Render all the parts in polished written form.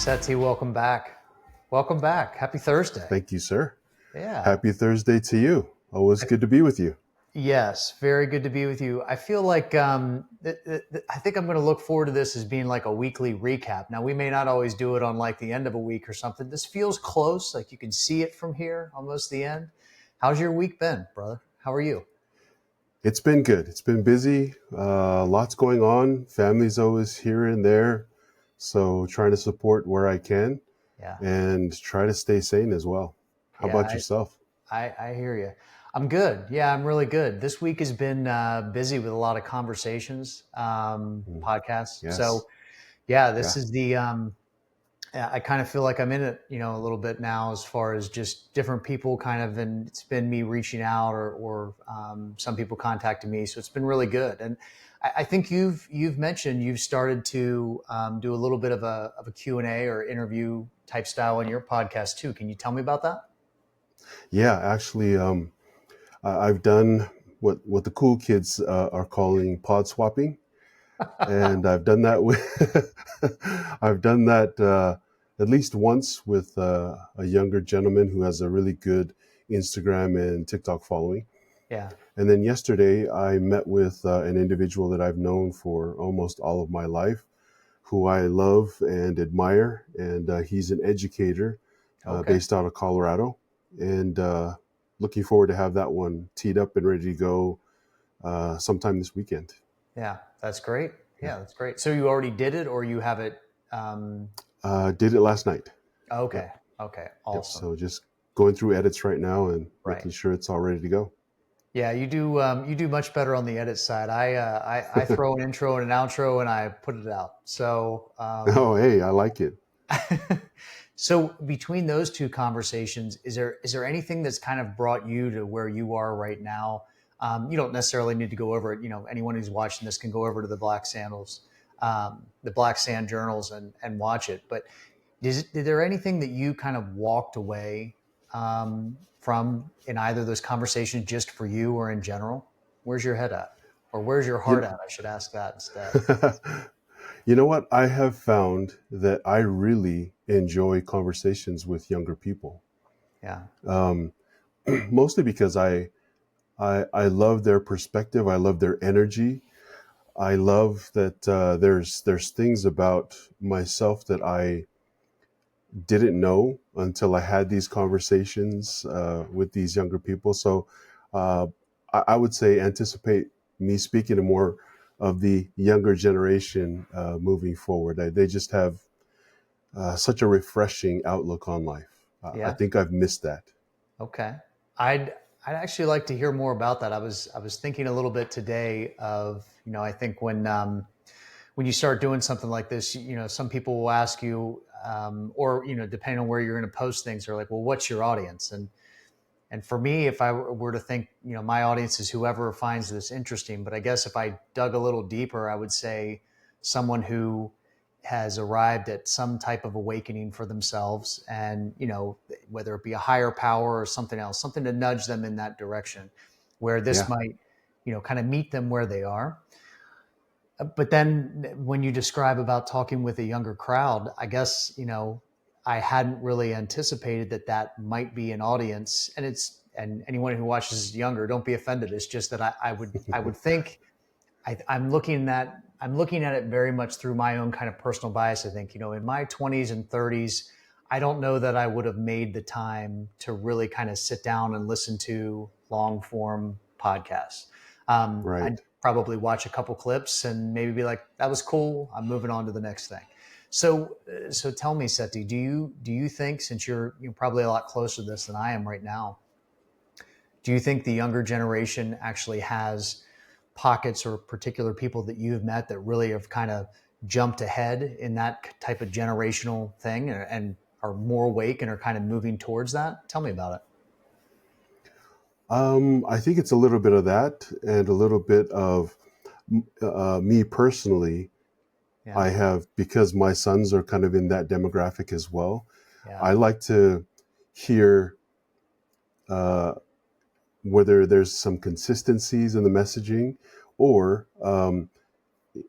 Seti, welcome back. Welcome back. Happy Thursday. Thank you, sir. Yeah. Happy Thursday to you. Always I, good to be with you. yes, very good to be with you. I feel like I think I'm going to look forward to this as being like a weekly recap. Now, we may not always do it on like the end of a week or something. This feels close, like you can see it from here, almost the end. How's your week been, brother? How are you? It's been good. It's been busy. Lots going on. Family's always here and there. So trying to support where I can Yeah. and try to stay sane as well. How Yeah, about yourself? I hear you. I'm good. Yeah, I'm really good. This week has been busy with a lot of conversations, Mm, podcasts. yes. So, yeah, this Yeah. is the yeah, I kind of feel like I'm in it, a little bit now as far as just different people kind of, and it's been me reaching out or some people contacting me. So it's been really good. And I think you've mentioned you've started to do a little bit of a Q&A or interview type style on your podcast too. Can you tell me about that? Yeah. Actually, I've done what the cool kids are calling pod swapping. And I've done that with I've done that at least once with a younger gentleman who has a really good Instagram and TikTok following. Yeah. And then yesterday, I met with an individual that I've known for almost all of my life, who I love and admire, and he's an educator Okay. based out of Colorado, and looking forward to have that one teed up and ready to go sometime this weekend. Yeah, that's great. Yeah. Yeah, that's great. So you already did it, or you have it? Um, Did it last night. Yep. okay. Okay. Yep. Awesome. So just going through edits right now and Right. making sure it's all ready to go. Yeah, you do much better on the edit side. I throw an intro and an outro and I put it out. So Oh, hey, I like it. so between those two conversations, is there anything that's kind of brought you to where you are right now? You don't necessarily need to go over it. Anyone who's watching this can go over to the Black Sand Journals and watch it. But is there anything that you kind of walked away from in either of those conversations, just for you or in general? Where's your head at, or where's your heart You, at? I should ask that instead. you know what? I have found that I really enjoy conversations with younger people, Yeah, um, mostly because I love their perspective. I love their energy. I love that there's things about myself that I didn't know until I had these conversations with these younger people. So uh, I would say anticipate me speaking to more of the younger generation moving forward. They just have such a refreshing outlook on life. I yeah. think I've missed that. Okay. I'd actually like to hear more about that. I was thinking a little bit today of, I think when you start doing something like this, some people will ask you, or depending on where you're going to post things, they're like, well, what's your audience? And for me, if I were to think, my audience is whoever finds this interesting. But I guess if I dug a little deeper, I would say someone who has arrived at some type of awakening for themselves, and whether it be a higher power or something else, something to nudge them in that direction, where this Yeah, might kind of meet them where they are. But then when you describe about talking with a younger crowd, I guess, I hadn't really anticipated that might be an audience. And anyone who watches is younger, don't be offended. It's just that I would think I'm looking at it very much through my own kind of personal bias. I think, in my 20s and 30s, I don't know that I would have made the time to really kind of sit down and listen to long form podcasts. I'd right. probably watch a couple clips and maybe be like, that was cool. I'm moving on to the next thing. So tell me, Seti, do you think, since you're probably a lot closer to this than I am right now, do you think the younger generation actually has pockets or particular people that you've met that really have kind of jumped ahead in that type of generational thing, and are more awake and are kind of moving towards that? Tell me about it. I think it's a little bit of that and a little bit of me personally. Yeah. I have, because my sons are kind of in that demographic as well. Yeah. I like to hear uh, whether there's some consistencies in the messaging, or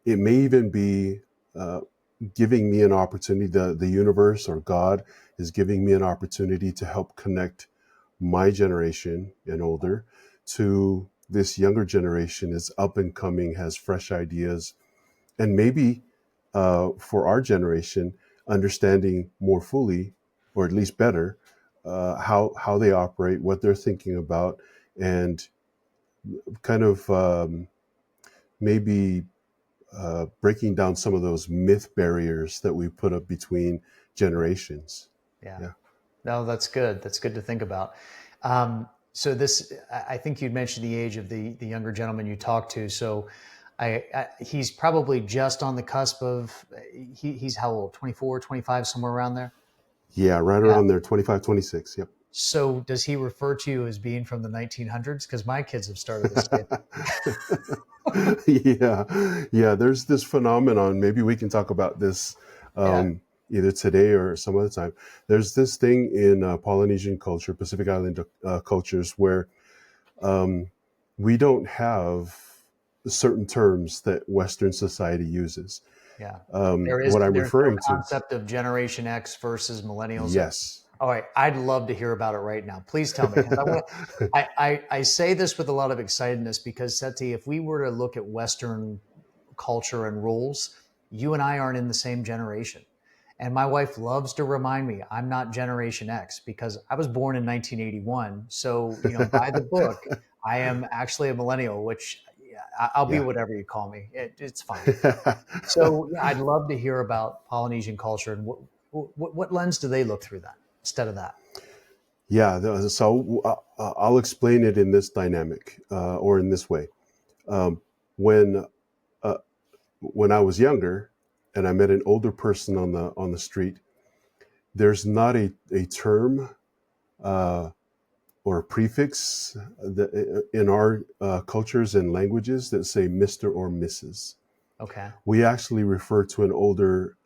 it may even be uh, giving me an opportunity. The universe or God is giving me an opportunity to help connect my generation and older to this younger generation is up and coming, has fresh ideas, and maybe for our generation, understanding more fully, or at least better, how they operate, what they're thinking about, and kind of maybe breaking down some of those myth barriers that we put up between generations. Yeah. Yeah. No, that's good. That's good to think about. So this, I think you'd mentioned the age of the younger gentleman you talked to. So he's probably just on the cusp of, he's how old? 24, 25, somewhere around there. Yeah, right Yeah. around there, 25, 26. Yep. So does he refer to you as being from the 1900s? Because my kids have started to say Yeah, yeah. There's this phenomenon. Maybe we can talk about this yeah, either today or some other time. There's this thing in Polynesian culture, Pacific Island cultures, where um, we don't have certain terms that Western society uses. yeah. What I'm There's no referring to, concept of Generation X versus millennials. yes. All right, I'd love to hear about it right now. Please tell me, because I want to. I say this with a lot of excitedness because Seti, if we were to look at Western culture and rules, you and I aren't in the same generation. And my wife loves to remind me I'm not Generation X because I was born in 1981. So, by the book, I am actually a millennial, which yeah, I'll be Yeah. whatever you call me. It's fine. So, yeah, I'd love to hear about Polynesian culture and what lens do they look through that instead of that? Yeah. So I'll explain it in this dynamic or in this way. Um, when uh, when I was younger and I met an older person on the street, there's not a term uh, or a prefix that, in our cultures and languages that say Mr. or Mrs. Okay. We actually refer to an older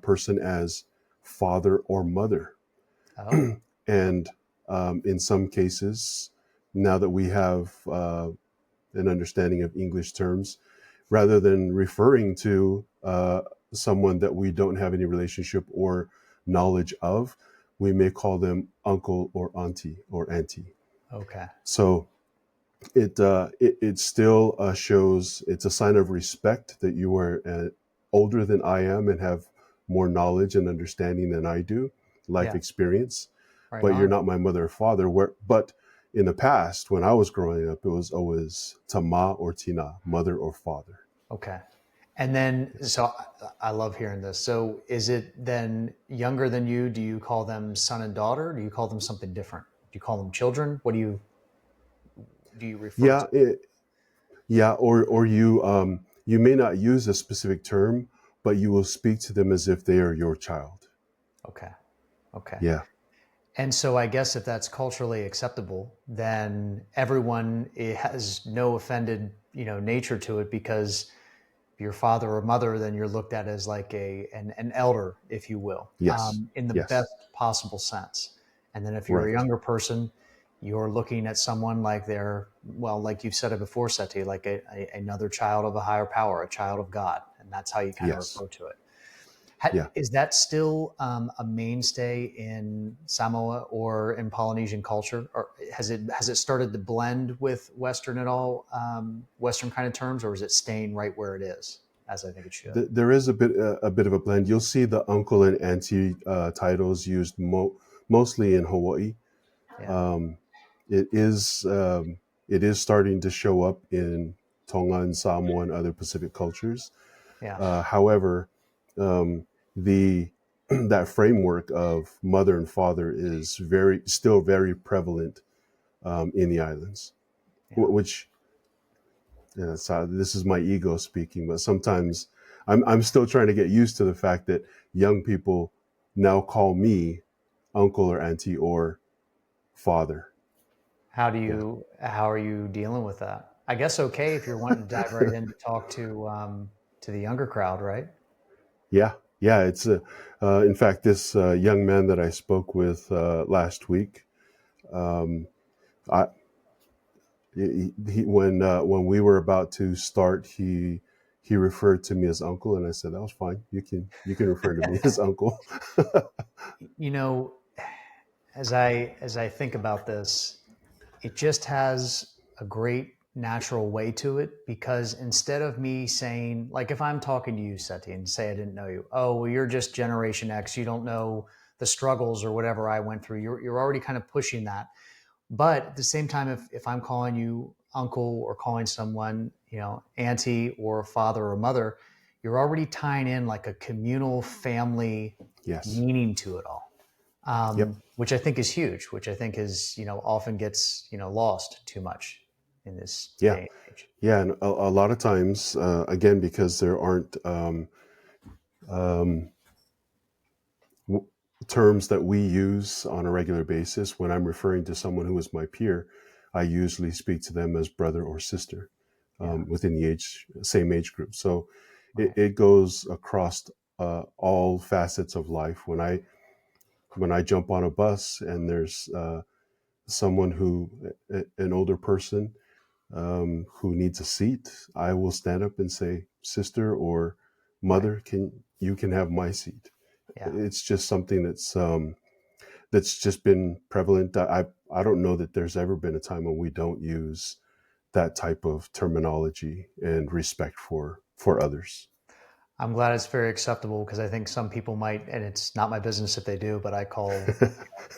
person as father or mother. Oh, And in some cases, now that we have an understanding of English terms, rather than referring to someone that we don't have any relationship or knowledge of, we may call them uncle or auntie or auntie. okay. So it still shows it's a sign of respect that you are older than I am and have more knowledge and understanding than I do, life Yeah. experience. Right But you're on. not my mother or father. But in the past, when I was growing up, it was always Tama or Tina, mother or father. Okay. And then, so I love hearing this. So is it then younger than you? Do you call them son and daughter? Do you call them something different? Do you call them children? What do you refer Yeah, to? yeah. Or you may not use a specific term, but you will speak to them as if they are your child. Okay. Okay. Yeah. And so I guess if that's culturally acceptable, then everyone has no offended, nature to it because your father or mother, then you're looked at as like an elder, if you will, Yes. in the Yes. best possible sense. And then if you're a Right. younger person, you're looking at someone like they're, well, like you've said it before, Seti, like another child of a higher power, a child of God. And that's how you kind of Yes. refer to it. Yeah. Is that still a mainstay in Samoa or in Polynesian culture, or has it started to blend with Western at all, Western kind of terms, or is it staying right where it is, as I think it should? There is a bit of a blend. You'll see the uncle and auntie titles used mostly in Hawaii. Yeah, Um, it is it is starting to show up in Tonga and Samoa and other Pacific cultures. yeah, However, um, the that framework of mother and father is still very prevalent in the islands, yeah. which yeah, so this is my ego speaking, but sometimes I'm still trying to get used to the fact that young people now call me uncle or auntie or father. Yeah, How are you dealing with that? I guess okay if you're wanting to dive right in to talk to the younger crowd, right? yeah, yeah. It's in fact this young man that I spoke with last week. Um, when we were about to start, he referred to me as uncle, and I said that was fine. You can refer to me as uncle. You know, as I think about this, it just has a great natural way to it, because instead of me saying, like, if I'm talking to you, Seti, and say I didn't know you, oh, well, you're just Generation X, you don't know the struggles or whatever I went through. You're already kind of pushing that. But at the same time, if I'm calling you uncle or calling someone, auntie or father or mother, you're already tying in like a communal family Yes. meaning to it all, Yep. which I think is huge, which I think is, often gets, lost too much in this Yeah. day and age. Yeah. And a lot of times, again, because there aren't um, w- terms that we use on a regular basis, when I'm referring to someone who is my peer, I usually speak to them as brother or sister Yeah. within the same age group. So it, Right. it goes across all facets of life. When I jump on a bus and there's someone an older person who needs a seat, I will stand up and say, "Sister or Right. mother, you can have my seat." Yeah. It's just something that's just been prevalent. I don't know that there's ever been a time when we don't use that type of terminology and respect for others. I'm glad it's very acceptable, because I think some people might, and it's not my business if they do, but I call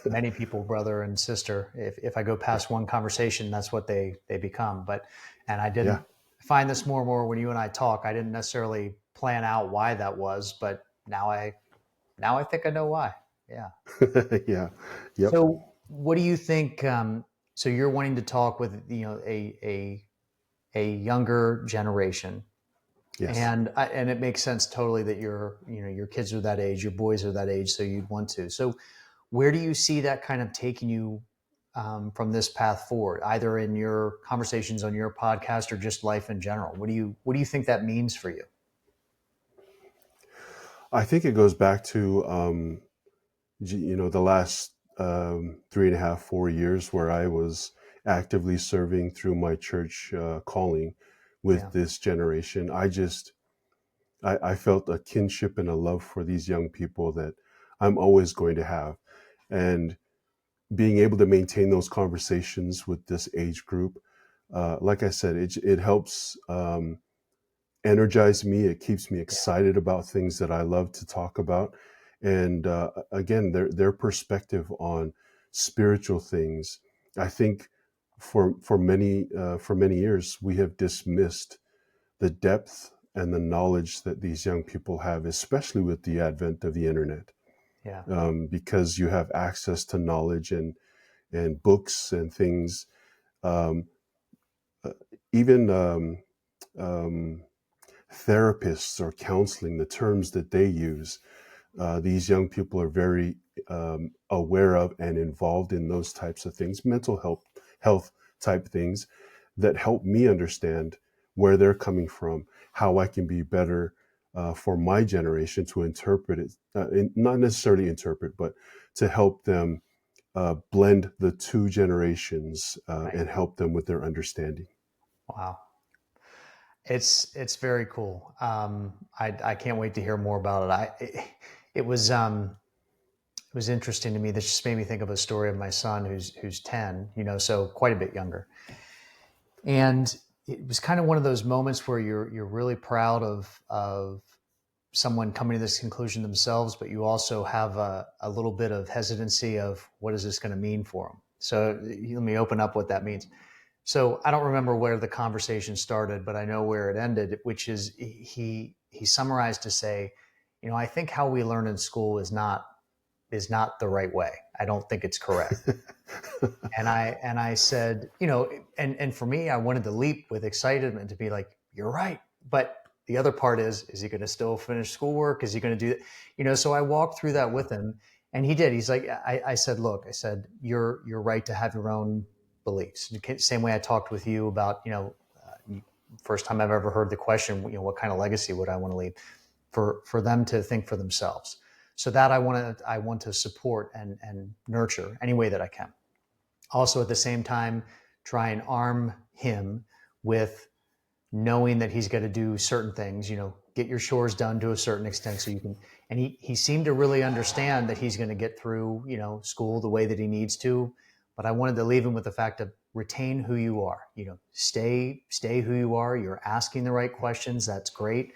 many people brother and sister. If I go Yeah, past one conversation, that's what they become. But, and I yeah, didn't find this more and more when you and I talk. I didn't necessarily plan out why that was, but now I think I know why. Yeah. yeah, yep, So what do you think? So you're wanting to talk with, a younger generation, yes. and it makes sense totally that your kids are that age, your boys are that age, so you'd want to. So where do you see that kind of taking you, from this path forward, either in your conversations on your podcast or just life in general? What do you think that means for you? I think it goes back to the last 3.5, 4 years where I was actively serving through my church calling with Yeah. this generation. I felt a kinship and a love for these young people that I'm always going to have. And being able to maintain those conversations with this age group, like I said, it helps energize me. It keeps me Yeah. excited about things that I love to talk about. And again, their perspective on spiritual things, I think for many years we have dismissed the depth and the knowledge that these young people have, especially with the advent of the internet, Yeah. because you have access to knowledge and books and things. Um, uh, even um, therapists or counseling, the terms that they use, these young people are very aware of and involved in those types of things, mental health type things that help me understand where they're coming from, how I can be better for my generation to interpret it, not necessarily interpret, but to help them blend the two generations Right. and help them with their understanding. Wow. It's very cool. I can't wait to hear more about it. It was, it was interesting to me. This just made me think of a story of my son, who's 10, so quite a bit younger. And it was kind of one of those moments where you're really proud of someone coming to this conclusion themselves, but you also have a little bit of hesitancy of what is this going to mean for them. So let me open up what that means. So I don't remember where the conversation started, but I know where it ended, which is he summarized to say, I think how we learn in school is not the right way. I don't think it's correct. And I said, and for me, I wanted to leap with excitement to be like, you're right. But the other part is he going to still finish schoolwork? Is he going to do that? So I walked through that with him, and he did. He's like, I said, look, I said, you're right to have your own beliefs. Same way I talked with you about, first time I've ever heard the question, what kind of legacy would I want to leave, for them to think for themselves. So that I want to support and nurture any way that I can. Also, at the same time, try and arm him with knowing that he's got to do certain things, get your chores done to a certain extent so you can. And he seemed to really understand that he's going to get through, school the way that he needs to. But I wanted to leave him with the fact of retain who you are, stay who you are. You're asking the right questions. That's great.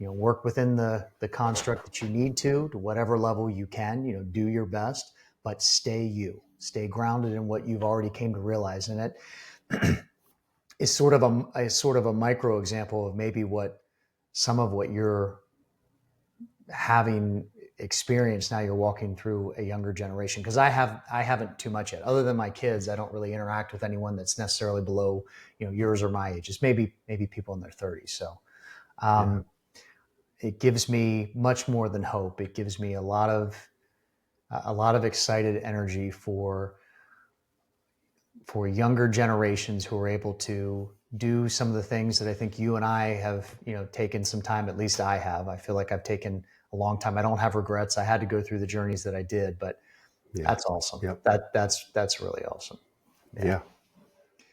Work within the construct that you need to whatever level you can, do your best, but stay grounded in what you've already came to realize. And it is sort of a micro example of maybe what some of what you're having experienced now. You're walking through a younger generation, because I haven't too much yet. Other than my kids, I don't really interact with anyone that's necessarily below yours or my age. It's maybe people in their 30s. So Yeah. it gives me much more than hope. It gives me a lot of excited energy for younger generations who are able to do some of the things that I think you and I have, taken some time. At least I have. I feel like I've taken a long time. I don't have regrets. I had to go through the journeys that I did, but Yeah. that's awesome. Yep. That's really awesome. Yeah. Yeah.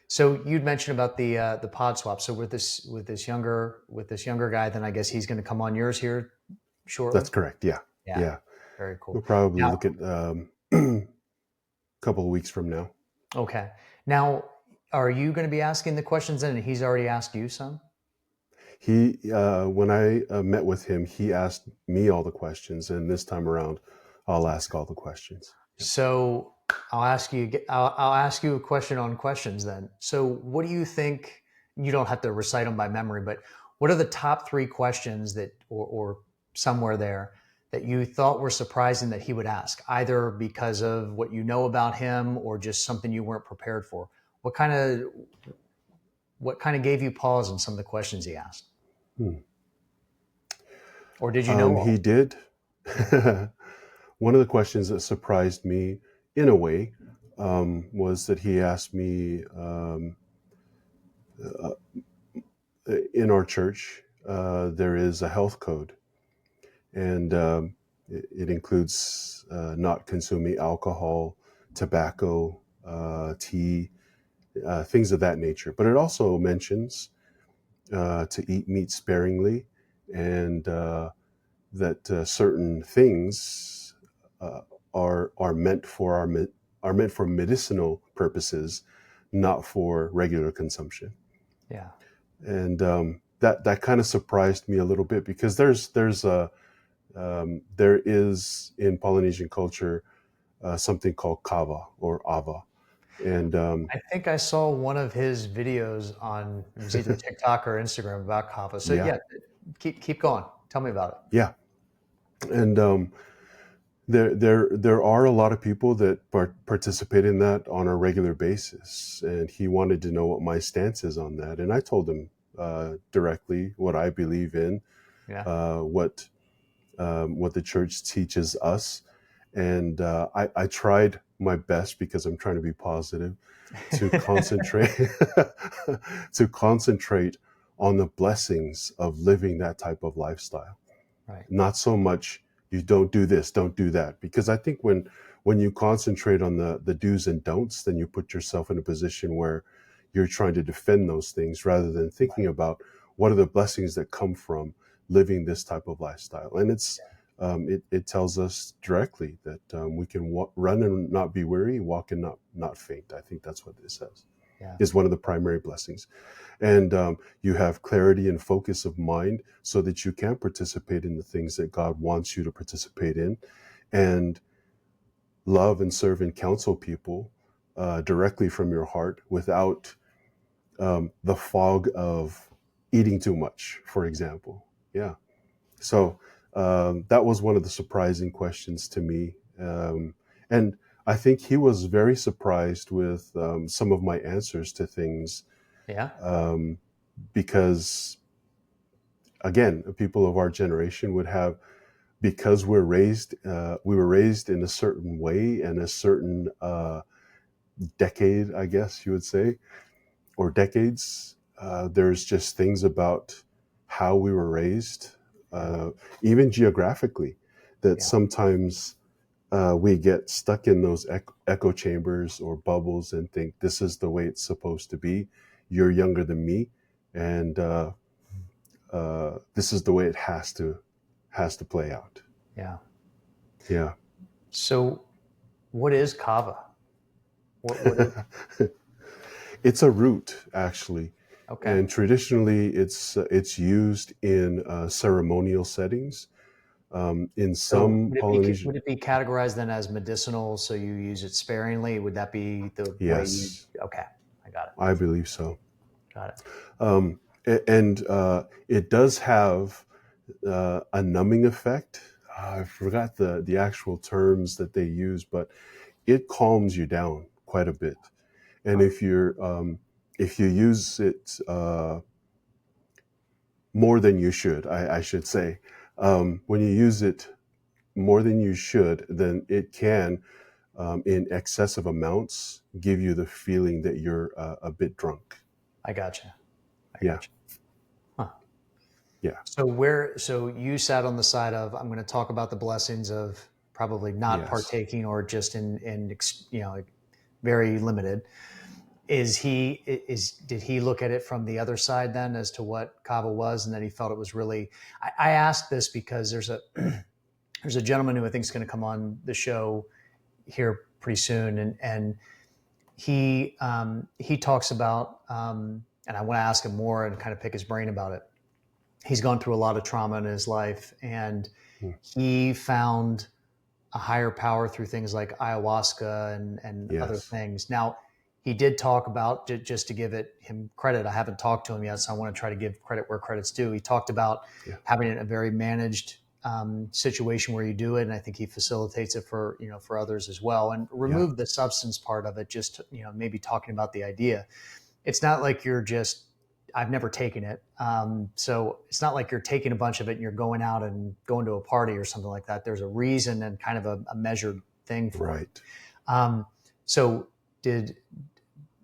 So you'd mentioned about the pod swap. So with this younger guy, then I guess he's going to come on yours here shortly. That's correct. Yeah. Yeah. Yeah. Very We'll cool. probably Now, look at a couple of weeks from now. okay. Now, are you going to be asking the questions then? And he's already asked you some? When I met with him, he asked me all the questions, and this time around, I'll ask all the questions. Yep. So I'll ask you a question on questions then. So what do you think? You don't have to recite them by memory, but what are the top three questions that, or somewhere there, that you thought were surprising that he would ask, either because of what you know about him or just something you weren't prepared for? What kind of what kind of gave you pause in some of the questions he asked, Hmm. or did you know He all? did. Yeah. One of the questions that surprised me, in a way, was that he asked me, uh, in our church, there is a health code, and it includes not consuming alcohol, tobacco, tea, things of that nature. But it also mentions to eat meat sparingly, and that certain things uh, are meant for are meant for medicinal purposes, not for regular consumption. Yeah. And that kind of surprised me a little bit, because there is in Polynesian culture something called kava or ava, and I think I saw one of his videos on, it was either TikTok or Instagram, about kava. So yeah, yeah, keep going. Tell me about yeah, and there are a lot of people that participate in that on a regular basis, and he wanted to know what my stance is on that, and I told him directly what I believe in, it. Yeah. uh, what what the church teaches us, and I tried my best, because I'm trying to be positive, to concentrate to concentrate on the blessings of living that type of lifestyle, Right. not so much you don't do this, don't do that, because I think when you concentrate on the do's and don'ts, then you put yourself in a position where you're trying to defend those things rather than thinking about what are the blessings that come from living this type of lifestyle. And it tells us directly that we can run and not be weary, walk and not faint. I think that's what it says, Yeah. is one of the primary blessings. And you have clarity and focus of mind, so that you can participate in the things that God wants you to participate in, and love and serve and counsel people directly from your heart, without the fog of eating too much, for example. Yeah. So that was one of the surprising questions to me. And I think he was very surprised with some of my answers to things, Yeah. um, because, again, people of our generation would have, because we were raised in a certain way, and a certain decade, I guess you would say, or decades. There's just things about how we were raised, Yeah. uh, even geographically, that Yeah. sometimes we get stuck in those echo chambers or bubbles and think this is the way it's supposed to be. You're younger than me. and this is the way it has to play out. Yeah. Yeah. So what is kava? What is, It's a root, actually, okay. and traditionally it's used in ceremonial settings. In So some Polynesian, would it be categorized then as medicinal? So you use it sparingly? Would that be the way you, yes, okay. I got it. I believe so. Got it. And it does have a numbing effect. I forgot the actual terms that they use, but it calms you down quite a bit. And Huh. if you use it more than you should, I should say, when you use it more than you should, then it can, in excessive amounts, give you the feeling that you're a bit drunk. I got you. I Yeah, got you. Huh. yeah, So you sat on the side of, I'm going to talk about the blessings of probably not yes. partaking or just in, very limited. Did he look at it from the other side then as to what kava was, and that he felt it was really, I asked this because there's a gentleman who I think is going to come on the show here pretty soon, and he talks about, and I want to ask him more and kind of pick his brain about it. He's gone through a lot of trauma in his life, and Hmm. he found a higher power through things like ayahuasca and other Yes. things. Now, he did talk about, just to give him credit. I haven't talked to him yet, so I want to try to give credit where credit's due. He talked about Yeah. having it in a very managed situation where you do it, and I think he facilitates it for for others as well. And Yeah. remove the substance part of it. Just maybe talking about the idea. It's not like you're just. I've never taken it, so it's not like you're taking a bunch of it and you're going out and going to a party or something like that. There's a reason and kind of a measured thing for it. Right. So did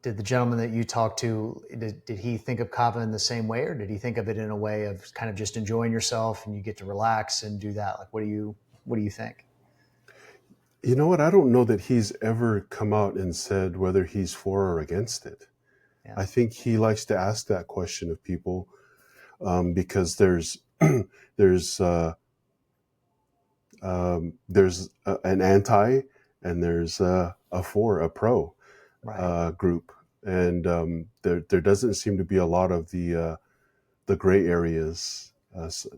the gentleman that you talked to, did he think of kava in the same way, or did he think of it in a way of kind of just enjoying yourself and you get to relax and do that? Like, what do you think? You know what? I don't know that he's ever come out and said whether he's for or against it. Yeah. I think he likes to ask that question of people, because there's an anti, and there's a for, a pro Right. group, and there doesn't seem to be a lot of the gray areas.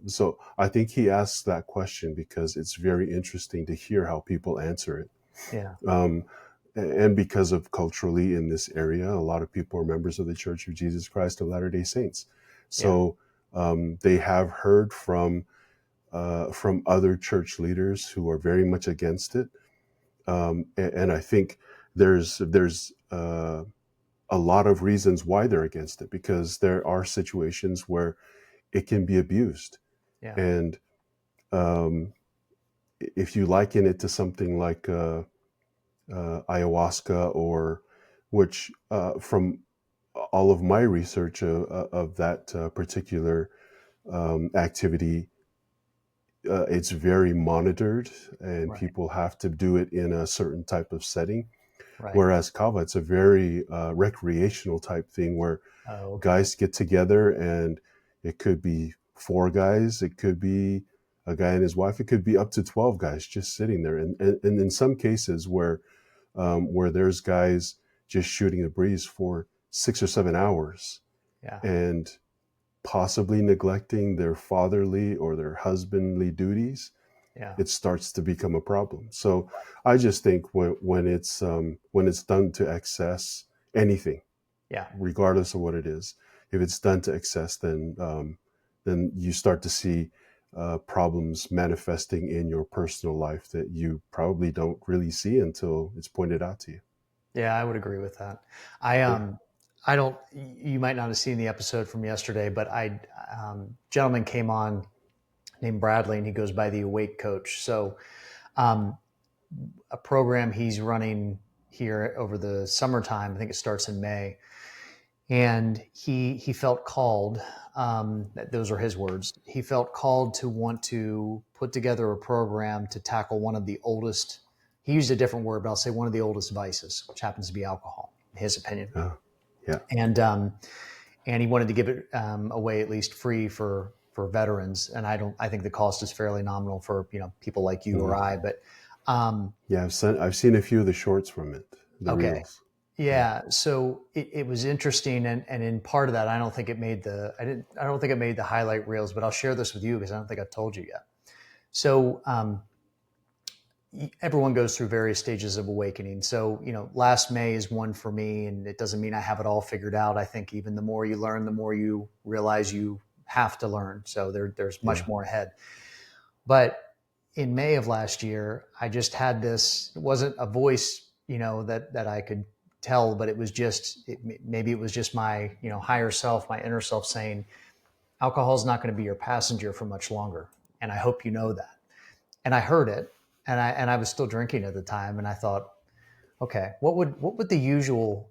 So I think he asks that question because it's very interesting to hear how people answer it. Yeah. Um, and because of culturally in this area, a lot of people are members of the Church of Jesus Christ of Latter-day Saints. Yeah. So they have heard from other church leaders who are very much against it. And I think there's a lot of reasons why they're against it, because there are situations where it can be abused. Yeah. And um, if you liken it to something like ayahuasca, or which from all of my research of that particular activity, it's very monitored, and Right. people have to do it in a certain type of setting. Right. Whereas kava, it's a very recreational type thing where Oh, okay. guys get together, and it could be four guys, it could be a guy and his wife, it could be up to 12 guys just sitting there. And in some cases where there's guys just shooting the breeze for 6 or 7 hours, Yeah. and possibly neglecting their fatherly or their husbandly duties, Yeah. it starts to become a problem. So I just think when it's done to excess, anything, Yeah. regardless of what it is, if it's done to excess, then you start to see problems manifesting in your personal life that you probably don't really see until it's pointed out to you. Yeah, I would agree with that. I Yeah. I don't. You might not have seen the episode from yesterday, but gentleman came on named Bradley, and he goes by the Awake Coach. So, um, a program he's running here over the summertime. I think it starts in May, and he felt called. Those are his words. He felt called to want to put together a program to tackle one of the oldest. He used a different word, but I'll say one of the oldest vices, which happens to be alcohol. In his opinion, Uh, yeah. and and he wanted to give it away at least free for veterans. And I think the cost is fairly nominal for people like you or Mhm. I. But um, Yeah, I've seen a few of the shorts from it, the okay, reels. Yeah, yeah. So it was interesting, and in part of that, I don't think it made the highlight reels. But I'll share this with you because I don't think I've told you yet. So everyone goes through various stages of awakening. So, last May is one for me, and it doesn't mean I have it all figured out. I think even the more you learn, the more you realize you have to learn. So there's much yeah, more ahead. But in May of last year, I just had this. It wasn't a voice, that I could tell, but maybe it was just my, higher self, my inner self saying, alcohol is not going to be your passenger for much longer, and I hope you know that. And I heard it, and I was still drinking at the time, and I thought, okay, what would the usual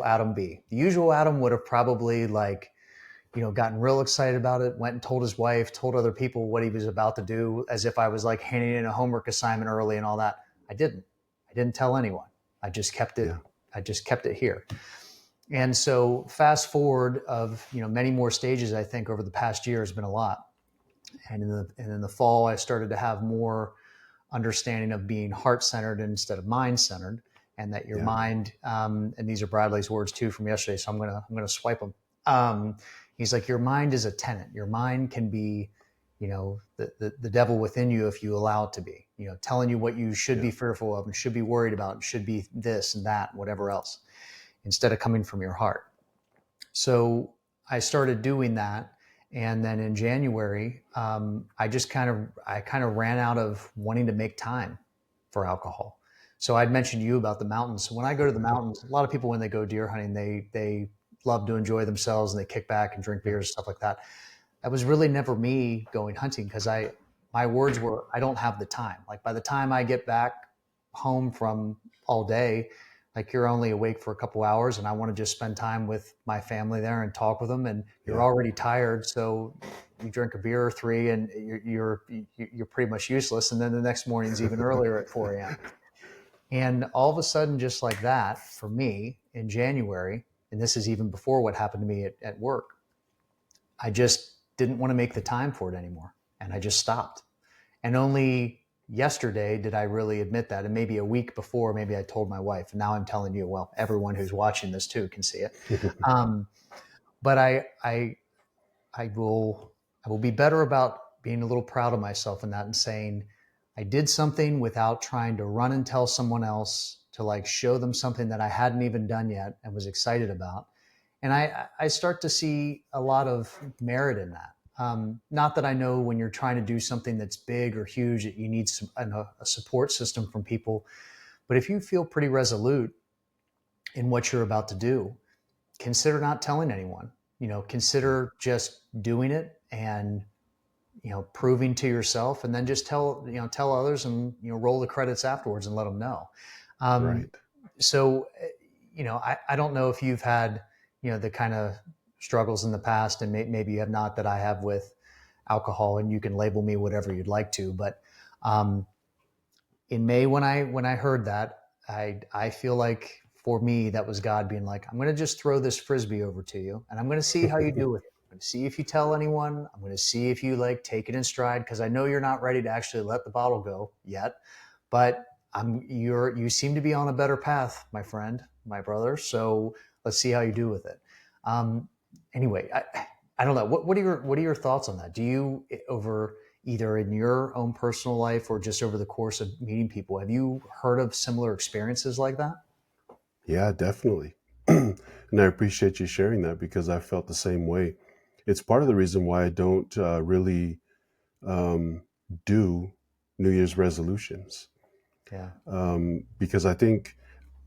Adam be? The usual Adam would have probably like gotten real excited about it, went and told his wife, told other people what he was about to do, as if I was like handing in a homework assignment early and all that. I didn't. I didn't tell anyone. I just kept it. yeah, I just kept it here. And so fast forward of many more stages. I think over the past year has been a lot. And in the fall, I started to have more understanding of being heart centered instead of mind centered, and that your yeah, mind, and these are Bradley's words too from yesterday, so I'm gonna swipe them. He's like, your mind is a tenant. Your mind can be, the devil within you if you allow it to be. Telling you what you should yeah, be fearful of and should be worried about, and should be this and that, and whatever else, instead of coming from your heart. So I started doing that, and then in January, I kind of ran out of wanting to make time for alcohol. So I'd mentioned to you about the mountains. So when I go to the mountains, a lot of people when they go deer hunting, they love to enjoy themselves and they kick back and drink yeah, beers and stuff like that. That was really never me going hunting because my words were, I don't have the time. Like by the time I get back home from all day, like you're only awake for a couple hours and I want to just spend time with my family there and talk with them, and you're yeah, already tired. So you drink a beer or three and you're pretty much useless. And then the next morning's even earlier at 4 a.m. And all of a sudden, just like that, for me in January, and this is even before what happened to me at work, I just didn't want to make the time for it anymore. And I just stopped. And only yesterday did I really admit that. And maybe a week before, maybe I told my wife. And now I'm telling you, well, everyone who's watching this too can see it. Um, but I will be better about being a little proud of myself in that and saying I did something without trying to run and tell someone else to like show them something that I hadn't even done yet and was excited about. And I start to see a lot of merit in that. Not that I know when you're trying to do something that's big or huge that you need a support system from people, but if you feel pretty resolute in what you're about to do, consider not telling anyone. yeah, Consider just doing it and proving to yourself, and then just tell others, and roll the credits afterwards and let them know. Um, right. so I don't know if you've had the kind of struggles in the past, and maybe you have not, that I have with alcohol, and you can label me whatever you'd like to. But um, in May, when I heard that, I feel like for me that was God being like, I'm going to just throw this frisbee over to you, and I'm going to see how you do with it. I'm going to see if you tell anyone. I'm going to see if you like take it in stride, because I know you're not ready to actually let the bottle go yet, but you seem to be on a better path, my friend, my brother. So let's see how you do with it. Um, anyway, I don't know. What are your thoughts on that? Do you, over either in your own personal life or just over the course of meeting people, have you heard of similar experiences like that? Yeah, definitely. And I appreciate you sharing that because I felt the same way. It's part of the reason why I don't really um, do New Year's resolutions, Yeah. because I think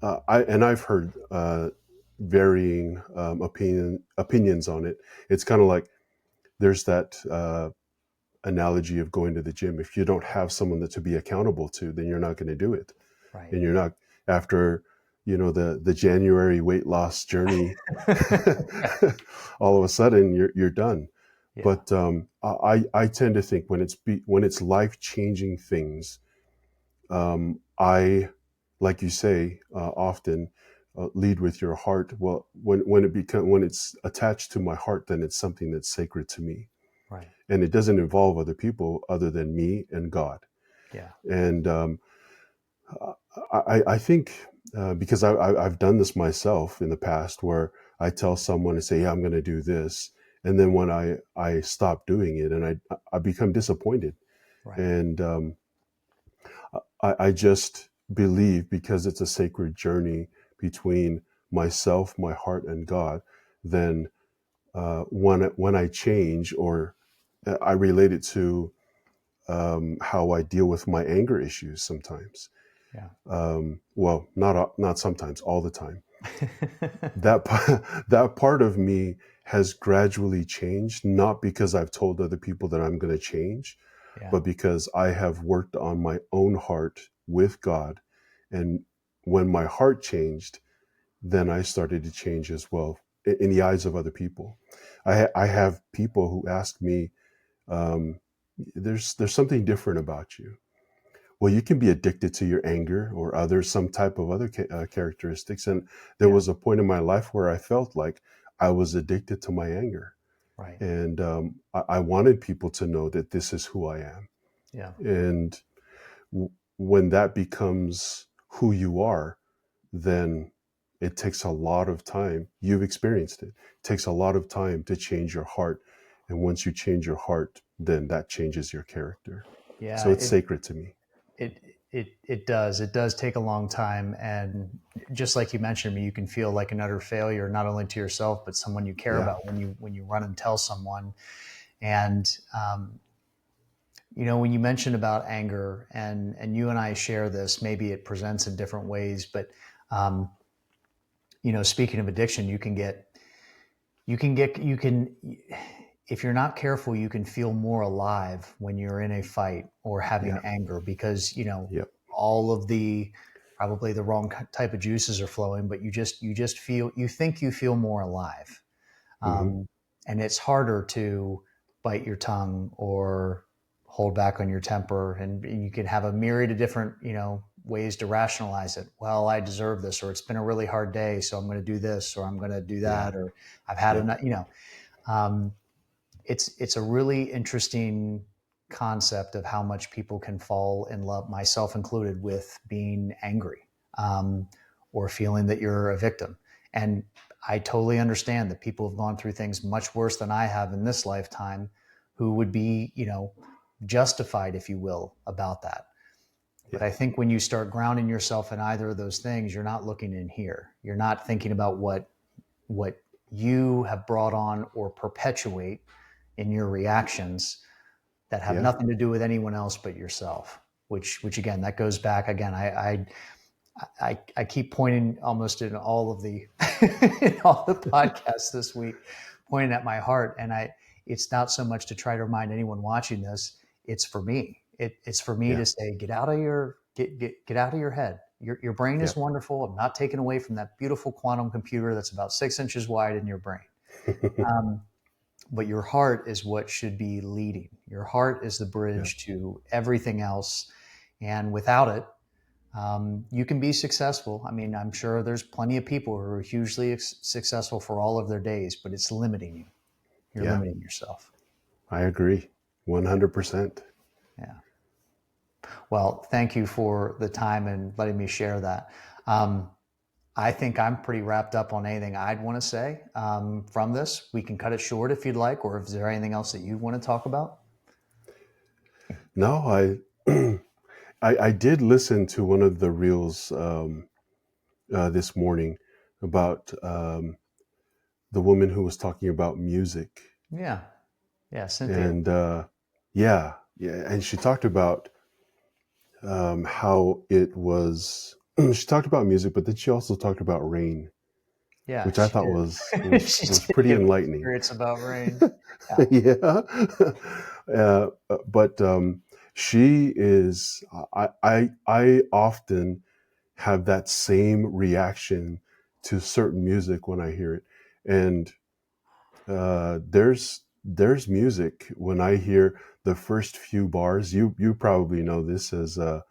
I've heard varying opinions on it. It's kind of like there's that analogy of going to the gym. If you don't have someone to be accountable to, then you're not going to do it, Right. and you're not after the January weight loss journey. All of a sudden, you're done. Yeah. But I tend to think when it's life changing things, I, like you say, often, lead with your heart. Well, when it's attached to my heart, then it's something that's sacred to me, Right. and it doesn't involve other people other than me and God. Yeah. And I think because I've done this myself in the past, where I tell someone to say, "Yeah, I'm going to do this," and then when I stop doing it, and I become disappointed, Right. and I just believe, because it's a sacred journey between myself, my heart, and God, then when I change, or I relate it to how I deal with my anger issues sometimes. Yeah. Well, not sometimes, all the time. That that part of me has gradually changed, not because I've told other people that I'm going to change, Yeah. but because I have worked on my own heart with God. And when my heart changed, then I started to change as well in the eyes of other people. I have people who ask me, um, there's something different about you. Well, you can be addicted to your anger or other some type of other characteristics. And there Yeah. was a point in my life where I felt like I was addicted to my anger, Right. and I wanted people to know that this is who I am. Yeah. And when that becomes who you are, then it takes a lot of time. You've experienced it. It takes a lot of time to change your heart. And once you change your heart, then that changes your character. Yeah. So it's sacred to me. It does. It does take a long time, and just like you mentioned, you can feel like an utter failure, not only to yourself but someone you care Yeah. about when you run and tell someone. And when you mentioned about anger, and you and I share this, maybe it presents in different ways, but um, speaking of addiction, you can, if you're not careful, you can feel more alive when you're in a fight or having Yeah. anger, because Yep. all of the probably the wrong type of juices are flowing, but you just feel, you think you feel more alive. Hmm. um, and it's harder to bite your tongue or hold back on your temper, and you can have a myriad of different ways to rationalize it. Well, I deserve this, or it's been a really hard day, so I'm going to do this, or I'm going to do Yeah. that, or I've had Yep. enough. Um, it's a really interesting concept of how much people can fall in love, myself included, with being angry, um, or feeling that you're a victim. And I totally understand that people have gone through things much worse than I have in this lifetime, who would be, justified, if you will, about that. But Yeah. I think when you start grounding yourself in either of those things, you're not looking in here. You're not thinking about what you have brought on or perpetuate in your reactions that have Yeah. nothing to do with anyone else but yourself. Which again, that goes back again. I keep pointing almost in all of the in all the podcasts this week, pointing at my heart, and it's not so much to try to remind anyone watching this. It's for me. It's for me Yeah. to say, get out of your get out of your head. Your brain Yeah. is wonderful. I'm not taking away from that beautiful quantum computer that's about 6 inches wide in your brain. Um, but your heart is what should be leading. Your heart is the Yeah. bridge to everything else, and without it, you can be successful. I mean, I'm sure there's plenty of people who are hugely successful for all of their days, but it's limiting you. You're Yeah. limiting yourself. I agree. Yeah. 100%. Yeah. Well, thank you for the time and letting me share that. Um, I think I'm pretty wrapped up on anything I'd want to say from this. We can cut it short if you'd like, or if there anything else that you want to talk about. No, I did listen to one of the reels this morning about the woman who was talking about music. Yeah. Yeah. Cynthia. And yeah, yeah. And she talked about how it was, she talked about music, but then she also talked about rain, Yeah, which I she thought did. She's was pretty taking enlightening. experience about rain. Yeah. Yeah. But she is, I often have that same reaction to certain music when I hear it. And there's music when I hear the first few bars. You probably know this as a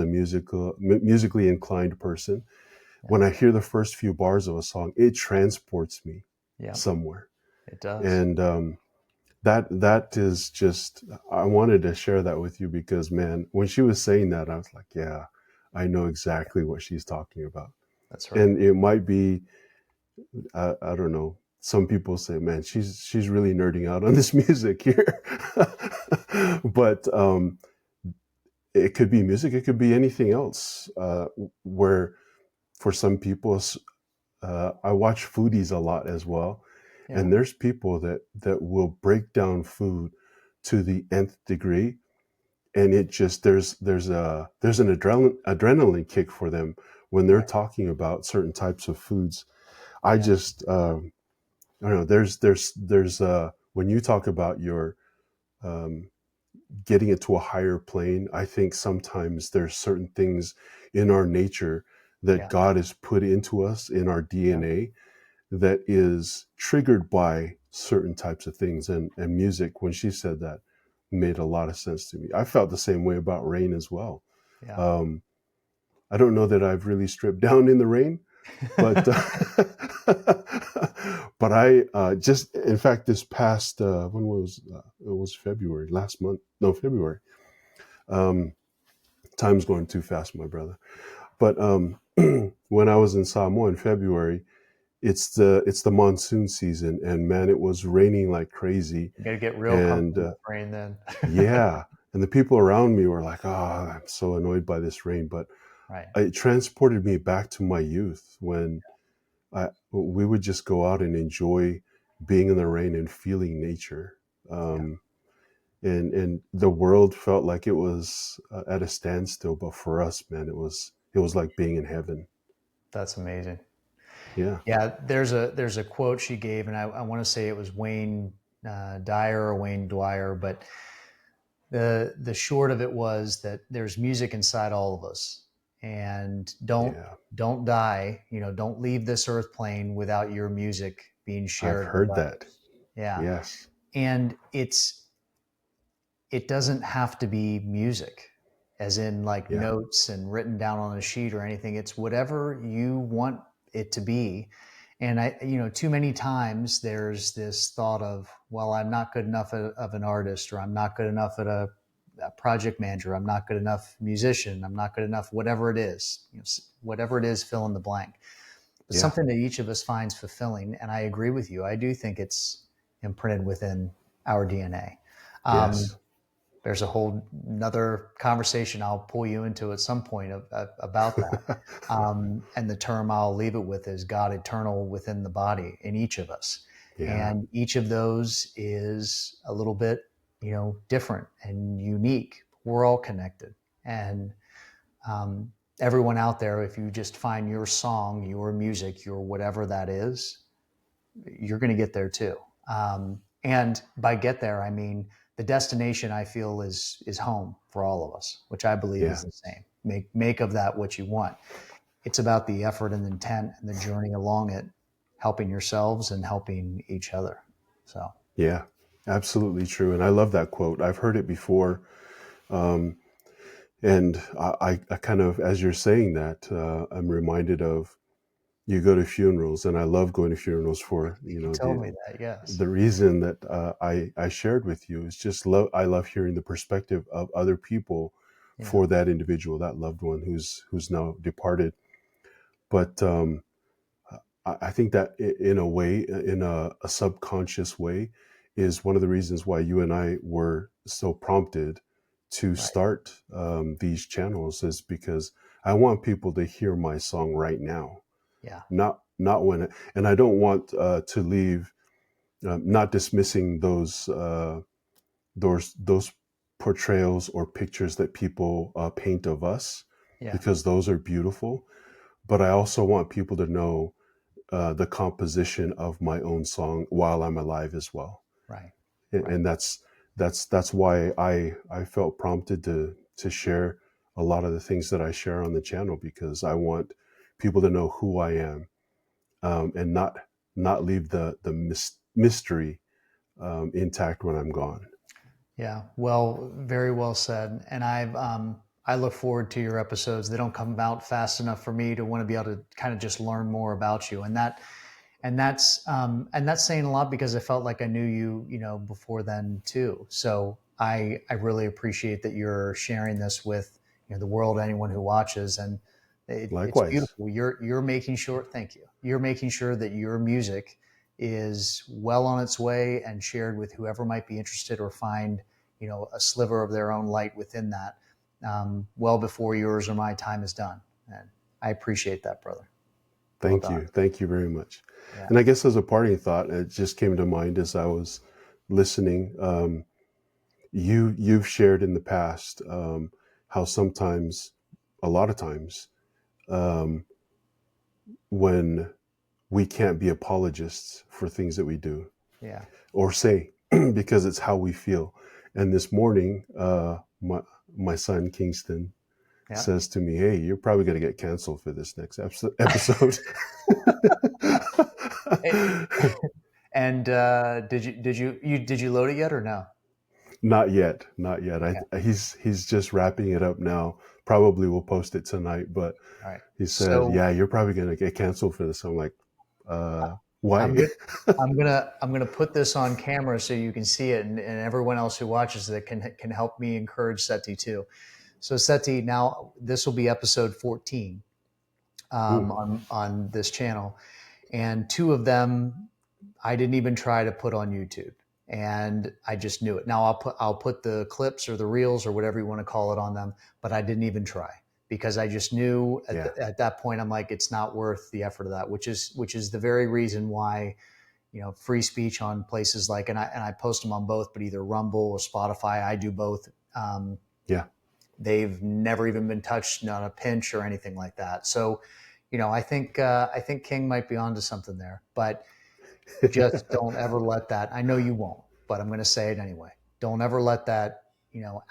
musically inclined person. Yeah. when I hear the first few bars of a song, it transports me Yeah. somewhere. It does. And that is just, I wanted to share that with you because, man, when she was saying that, I was like, yeah, I know exactly what she's talking about. That's right. And it might be, I don't know. Some people say, "Man, she's really nerding out on this music here," but it could be music. It could be anything else. Where for some people, I watch foodies a lot as well, Yeah. and there's people that will break down food to the nth degree, and it just there's an adrenaline kick for them when they're Right. talking about certain types of foods. I Yeah. just I don't know. There's when you talk about your um, getting it to a higher plane. I think sometimes there's certain things in our nature that Yeah. God has put into us in our Yeah. DNA that is triggered by certain types of things. And music, when she said that, made a lot of sense to me. I felt the same way about rain as well. Yeah. Um, I don't know that I've really stripped down in the rain, but but I just, in fact, this past when was it was February last month, no, February. um Time's going too fast, my brother. But when I was in Samoa in February, it's the monsoon season, and man, it was raining like crazy. You got to get real And comfortable with rain then. yeah, and the people around me were like, "Oh, I'm so annoyed by this rain," but Right. it transported me back to my youth when we would just go out and enjoy being in the rain and feeling nature. Yeah. Um, and the world felt like it was at a standstill, but for us, man, it was like being in heaven. That's amazing. Yeah, Yeah. There's a quote she gave, and I want to say it was Wayne Dyer or Wayne Dwyer, but the short of it was that there's music inside all of us, and yeah, don't die. Don't leave this earth plane without your music being I've shared with heard that. others. Yeah. Yes, And it doesn't have to be music as in like yeah, notes and written down on a sheet or anything. It's whatever you want it to be. And too many times there's this thought of, well, I'm not good enough of an artist, or I'm not good enough at a project manager, I'm not good enough musician, I'm not good enough, whatever it is, whatever it is, fill in the blank. But yeah, something that each of us finds fulfilling. And I agree with you. I do think it's imprinted within our DNA. Um, yes, there's a whole another conversation I'll pull you into at some point about that. And the term I'll leave it with is God eternal within the body in each of us. yeah, And each of those is a little bit, different and unique. We're all connected. And um, everyone out there, if you just find your song, your music, your whatever that is, you're going to get there too. And by get there, I mean the destination. I feel is home for all of us, which I believe yeah, is the same. Make of that what you want. It's about the effort and intent and the journey along it, helping yourselves and helping each other. So yeah. Absolutely true. And I love that quote. I've heard it before. Um, and I kind of, as you're saying that, I'm reminded of, you go to funerals, and I love going to funerals for, you told me that, yes, the reason that I shared with you is just love. I love hearing the perspective of other people yeah, for that individual, that loved one who's now departed. But I think that in a way, in a subconscious way, is one of the reasons why you and I were so prompted to right, start these channels, is because I want people to hear my song right now, yeah, not when, and I don't want to leave, not dismissing those portrayals or pictures that people paint of us, yeah, because those are beautiful. But I also want people to know the composition of my own song while I'm alive as well. right, right, And that's why I felt prompted to share a lot of the things that I share on the channel, because I want people to know who I am, and not leave the mystery intact when I'm gone. yeah. Well, very well said. And I look forward to your episodes. They don't come out fast enough for me to want to be able to kind of just learn more about you, and that's saying a lot because I felt like I knew you, before then too. So I really appreciate that you're sharing this with the world, anyone who watches, and it's Likewise. beautiful. You're making sure. Thank you. You're making sure that your music is well on its way and shared with whoever might be interested or find a sliver of their own light within that, well before yours or my time is done. And I appreciate that, brother. Well Thank done. you. Thank you very much. Yeah. And I guess as a parting thought, it just came to mind as I was listening. You've shared in the past how sometimes, a lot of times, um, when we can't be apologists for things that we do Yeah. or say because it's how we feel. And this morning, my son Kingston Yeah. says to me, "Hey, you're probably going to get canceled for this next episode." And did you load it yet or no? Not yet, not yet. Yeah. He's just wrapping it up now. Probably will post it tonight, but All right. he said, So "Yeah, you're probably going to get canceled for this." I'm like, I'm "Why?" good. I'm gonna put this on camera so you can see it, and everyone else who watches it can help me encourage Seti too. So Seti, now this will be episode 14 Mm, on this channel, and two of them I didn't even try to put on YouTube, and I just knew it. Now I'll put the clips or the reels or whatever you want to call it on them, but I didn't even try because I just knew yeah, at that point I'm like it's not worth the effort of that, which is the very reason why free speech on places like and I post them on both, but either Rumble or Spotify. I do both. Um, yeah, they've never even been touched, not a pinch or anything like that. So, I think King might be onto something there, but just don't ever let that. I know you won't, but I'm going to say it anyway. Don't ever let that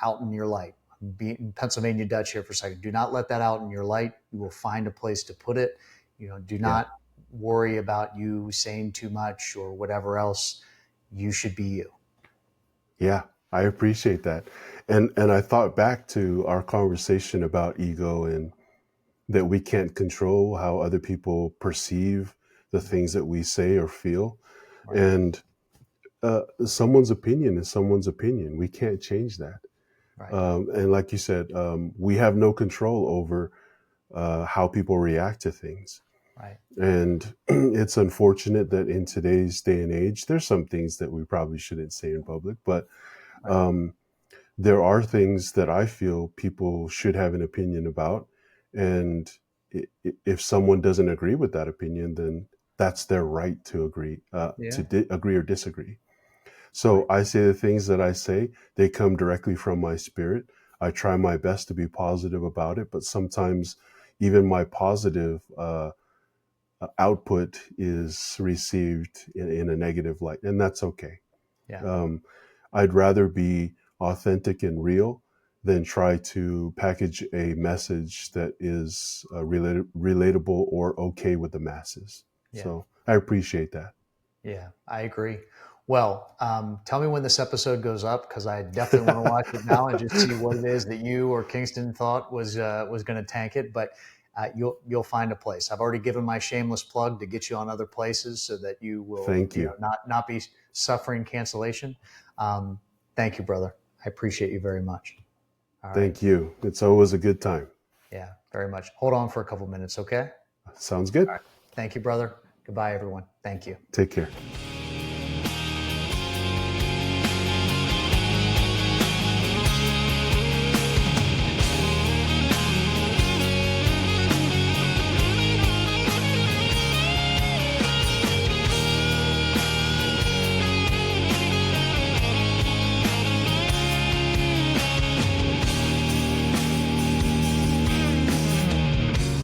out in your light. I'm being Pennsylvania Dutch here for a second. Do not let that out in your light. You will find a place to put it. Do yeah, not worry about you saying too much or whatever else. You should be you. yeah. I appreciate that, and I thought back to our conversation about ego and that we can't control how other people perceive the things that we say or feel, Right. and someone's opinion is someone's opinion. We can't change that. Right. And like you said, we have no control over how people react to things. Right. And it's unfortunate that in today's day and age, there's some things that we probably shouldn't say in public, but Right. um, there are things that I feel people should have an opinion about. And if someone doesn't agree with that opinion, then that's their right to agree, Yeah. agree or disagree. Right. So I say the things that I say, they come directly from my spirit. I try my best to be positive about it, but sometimes even my positive output is received in a negative light, and that's okay. Yeah. Um, I'd rather be authentic and real than try to package a message that is relatable or okay with the masses. Yeah. So I appreciate that. Yeah, I agree. Well, tell me when this episode goes up because I definitely want to watch it now and just see what it is that you or Kingston thought was going to tank it. But you'll find a place. I've already given my shameless plug to get you on other places so that you will Thank you. not be suffering cancellation. Um, thank you, brother. I appreciate you very much. All right. Thank you. It's always a good time. Yeah, very much. Hold on for a couple minutes, okay? Sounds good. All right. Thank you, brother. Goodbye, everyone. Thank you. Take care.